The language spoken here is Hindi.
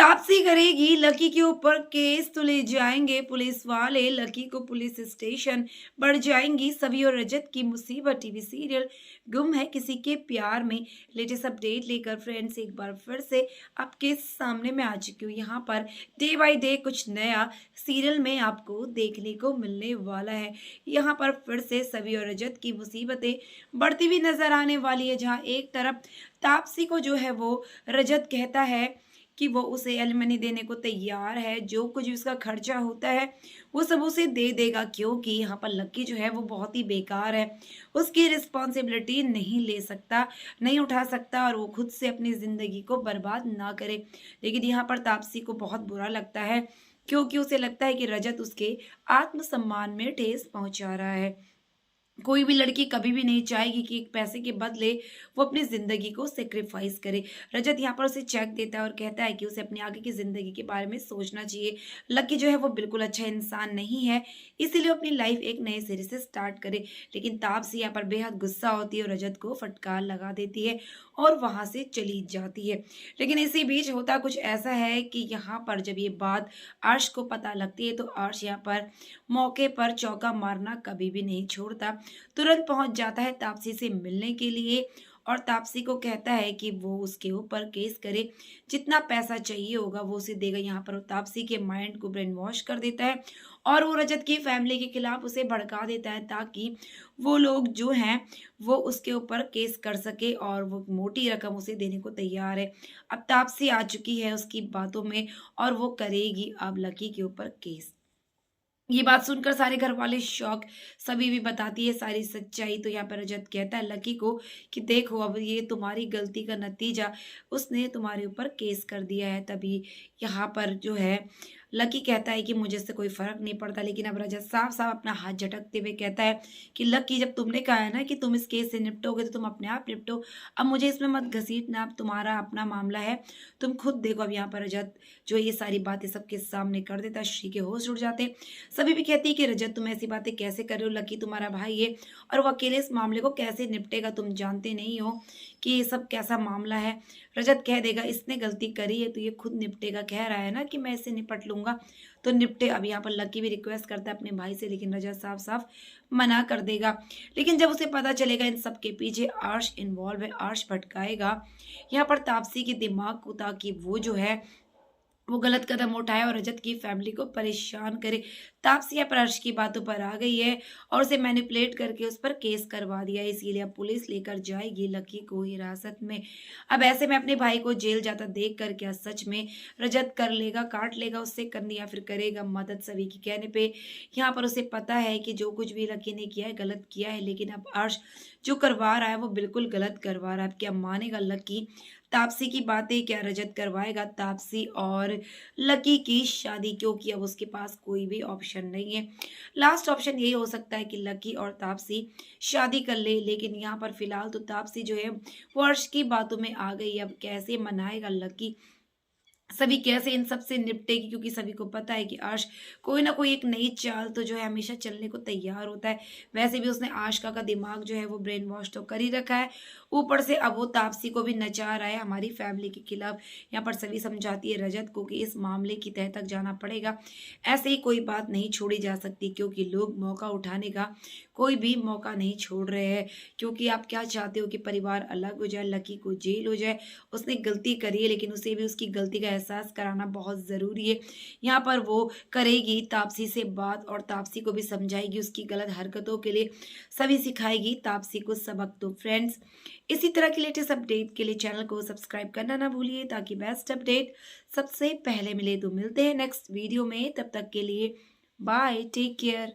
तापसी करेगी लकी के ऊपर केस तो ले जाएंगे पुलिस वाले लकी को पुलिस स्टेशन। बढ़ जाएंगी सभी और रजत की मुसीबत। टीवी सीरियल गुम है किसी के प्यार में लेटेस्ट अपडेट लेकर फ्रेंड्स एक बार फिर से आपके सामने में आ चुकी हूँ। यहाँ पर डे बाय डे कुछ नया सीरियल में आपको देखने को मिलने वाला है। यहाँ पर फिर से सभी और रजत की मुसीबतें बढ़ती हुई नजर आने वाली है। जहाँ एक तरफ तापसी को जो है वो रजत कहता है कि वो उसे एलिमनी देने को तैयार है, जो कुछ भी उसका खर्चा होता है वो सब उसे दे देगा, क्योंकि यहाँ पर लक्की जो है वो बहुत ही बेकार है, उसकी रिस्पॉन्सिबिलिटी नहीं ले सकता, नहीं उठा सकता और वो खुद से अपनी ज़िंदगी को बर्बाद ना करे। लेकिन यहाँ पर तापसी को बहुत बुरा लगता है, क्योंकि उसे लगता है कि रजत उसके आत्मसम्मान में ठेस पहुंचा रहा है। कोई भी लड़की कभी भी नहीं चाहेगी कि एक पैसे के बदले वो अपनी जिंदगी को सेक्रीफाइस करे। रजत यहाँ पर उसे चेक देता है और कहता है कि उसे अपनी आगे की जिंदगी के बारे में सोचना चाहिए। लकी जो है वो बिल्कुल अच्छा इंसान नहीं है, इसीलिए अपनी लाइफ एक नए सिरे से स्टार्ट करे। लेकिन तापसी यहाँ पर बेहद गुस्सा होती है और रजत को फटकार लगा देती है और वहां से चली जाती है। लेकिन इसी बीच होता कुछ ऐसा है कि यहाँ पर जब ये बात अर्श को पता लगती है तो अर्श यहाँ पर मौके पर चौका मारना कभी भी नहीं छोड़ता, तुरंत पहुंच जाता है तापसी से मिलने के लिए और तापसी को कहता है कि वो उसके ऊपर केस करे, जितना पैसा चाहिए होगा वो उसे देगा। यहाँ पर वो तापसी के माइंड को ब्रेन वॉश कर देता है और वो रजत की फैमिली के खिलाफ उसे भड़का देता है, ताकि वो लोग जो हैं वो उसके ऊपर केस कर सके और वो मोटी रकम उसे देने को तैयार है। अब तापसी आ चुकी है उसकी बातों में और वो करेगी अब लकी के ऊपर केस। ये बात सुनकर सारे घर वाले शॉक, सभी भी बताती है सारी सच्चाई। तो यहाँ पर रजत कहता है लकी को कि देखो अब ये तुम्हारी गलती का नतीजा, उसने तुम्हारे ऊपर केस कर दिया है। तभी यहाँ पर जो है लकी कहता है कि मुझे इससे कोई फर्क नहीं पड़ता, लेकिन अब रजत साफ साफ अपना हाथ झटकते हुए कहता है कि लकी जब तुमने कहा है ना कि तुम इस केस से निपटोगे तो तुम अपने आप निपटो, अब मुझे इसमें मत घसीटना, अब तुम्हारा अपना मामला है, तुम खुद देखो। अब यहाँ पर रजत जो ये सारी बातें सबके सामने कर देता है, श्री के होश उड़ जाते। सभी भी कहती है कि रजत तुम ऐसी बातें कैसे कर रहे हो, लकी तुम्हारा भाई है और वो अकेले इस मामले को कैसे निपटेगा, तुम जानते नहीं हो कि ये सब कैसा मामला है। रजत कह देगा इसने गलती करी है तो ये खुद निपटेगा, कह रहा है ना कि मैं इससे निपट लूंगा तो निपटे। अब यहाँ पर लकी भी रिक्वेस्ट करता है अपने भाई से, लेकिन रजत साफ साफ मना कर देगा। लेकिन जब उसे पता चलेगा इन सब के पीछे अर्श इन्वॉल्व है, अर्श भटकाएगा यहाँ पर तापसी के दिमाग को, ताकि वो जो है वो गलत कदम उठाए और रजत की फैमिली को परेशान करे। तापसी पर अर्श की बातों पर आ गई है और उसे मैनिपुलेट करके उस पर केस करवा दिया है, इसीलिए अब पुलिस लेकर जाएगी लकी को हिरासत में। अब ऐसे में अपने भाई को जेल जाता देख कर क्या सच में रजत कर लेगा, काट लेगा उससे करनी, या फिर करेगा मदद सभी के कहने पे। यहाँ पर उसे पता है कि जो कुछ भी लकी ने किया है गलत किया है, लेकिन अब अर्श जो करवा रहा है वो बिल्कुल गलत करवा रहा है। अब क्या मानेगा लकी तापसी की बातें, क्या रजत करवाएगा तापसी और लकी की शादी, क्योंकि अब उसके पास कोई भी ऑप्शन नहीं है। लास्ट ऑप्शन यही हो सकता है कि लकी और तापसी शादी कर ले, लेकिन यहाँ पर फिलहाल तो तापसी जो है वो अर्श की बातों में आ गई। अब कैसे मनाएगा लकी, सभी कैसे इन सब से निपटेगी, क्योंकि सभी को पता है कि आश कोई ना कोई एक नई चाल तो जो है हमेशा चलने को तैयार होता है। वैसे भी उसने आशिका का दिमाग जो है वो ब्रेन वॉश तो कर ही रखा है, ऊपर से अब वो तापसी को भी नचा रहा है हमारी फैमिली के खिलाफ। यहाँ पर सभी समझाती है रजत को कि इस मामले की तह तक जाना पड़ेगा, ऐसे ही कोई बात नहीं छोड़ी जा सकती, क्योंकि लोग मौका उठाने का कोई भी मौका नहीं छोड़ रहे हैं। क्योंकि आप क्या चाहते हो कि परिवार अलग हो जाए, लकी को जेल हो जाए, उसने गलती करी है लेकिन उसे भी उसकी गलती का एहसास कराना बहुत ज़रूरी है। यहाँ पर वो करेगी तापसी से बात और तापसी को भी समझाएगी उसकी गलत हरकतों के लिए, सभी सिखाएगी तापसी को सबक। तो फ्रेंड्स इसी तरह की लेटेस्ट अपडेट के लिए चैनल को सब्सक्राइब करना ना भूलिए, ताकि बेस्ट अपडेट सबसे पहले मिले। तो मिलते हैं नेक्स्ट वीडियो में, तब तक के लिए बाय, टेक केयर।